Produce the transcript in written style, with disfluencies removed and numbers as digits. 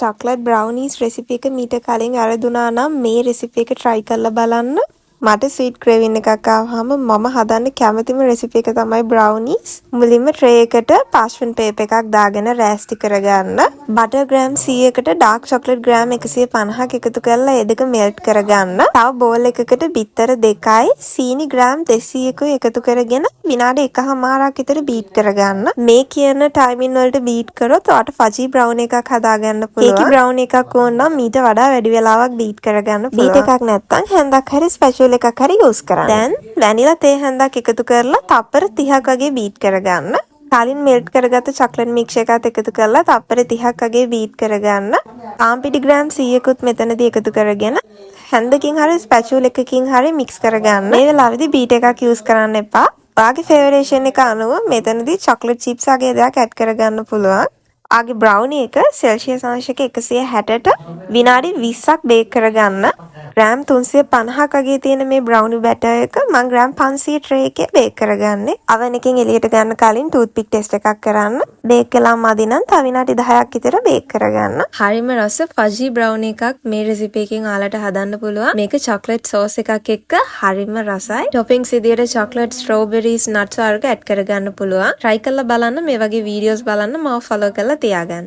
chocolate brownies recipe එක මීට කලින් අරදුනා නම් මේ recipe එක try කරලා බලන්න. මට sweet craving එකක් ආවම මම හදන්න කැමතිම recipe එක තමයි brownies. මුලින්ම tray එකට parchment paper එකක් දාගෙන රෑස්ටි කරගන්න. butter gram 100කට dark chocolate gram 150ක් එකතු කරලා ඒ දෙක melt කරගන්න. තව bowl එකකට බිත්තර 2යි සීනි gram 200කුයි එකතු කරගෙන විනාඩි 1කමාරක් විතර beat කරගන්න. මේ කියන timing වලට beat කරොත් ඔයාලට fudgy brown එකක් හදාගන්න පුළුවන්. ඒකේ brown එකක් ඕන නම් මීට වඩා වැඩි වෙලාවක් beat කරගන්න පුළුවන්. beat එකක් නැත්නම් හැන්දක් හරි special එකක් හරි යූස් කරන්න. දැන් වැනිලා තේ හැන්දක් එකතු කරලා තප්පර 30ක් වගේ බීට් කරගන්න. කලින් මෙල්ට් කරගත්ත චොක්ලට් මික්ස් එකත් එකතු කරලා තප්පර 30ක් වගේ බීට් කරගන්න. පාන් පිටි ග්‍රෑම් 100කුත් මෙතනදී එකතු කරගෙන හැන්දකින් හරි ස්පැචුල එකකින් හරි මික්ස් කරගන්න. මේ වෙලාවේදී බීට් එකක් යූස් කරන්න එපා. ඔයාගේ ෆේවරේෂන් එක අනුව මෙතනදී චොක්ලට් චිප්ස් වගේ දෙයක් ඇඩ් කරගන්න පුළුවන්. ආගේ බ්‍රවුනි එක සෙල්සියස් අංශක 160ට විනාඩි 20ක් බේක් කරගන්න. ග්‍රෑම් 350ක් වගේ තියෙන මේ බ්‍රවුනි බැටර් එක මම ග්‍රෑම් 500 ට්‍රේ එකේ බේක් කරගන්නේ. oven එකෙන් එළියට ගන්න කලින් ටූත් පික් ටෙස්ට් එකක් කරන්න. බේක් කළා මදි නම් තව විනාඩි 10ක් විතර බේක් කරගන්න. හරිම රස ෆජි බ්‍රවුනි එකක් මේ රෙසිපි එකෙන් ඔයාලට හදන්න පුළුවන්. මේක චොක්ලට් සෝස් එකක් එක්ක හරිම රසයි. ටොපින්ග්ස් විදියට චොක්ලට් ස්ට්‍රෝබෙරිස් නට්ස් වර්ග ඇඩ් කරගන්න පුළුවන්. try කරලා බලන්න. මේ වගේ වීඩියෝස් බලන්න මාව follow කරලා තියාගන්න.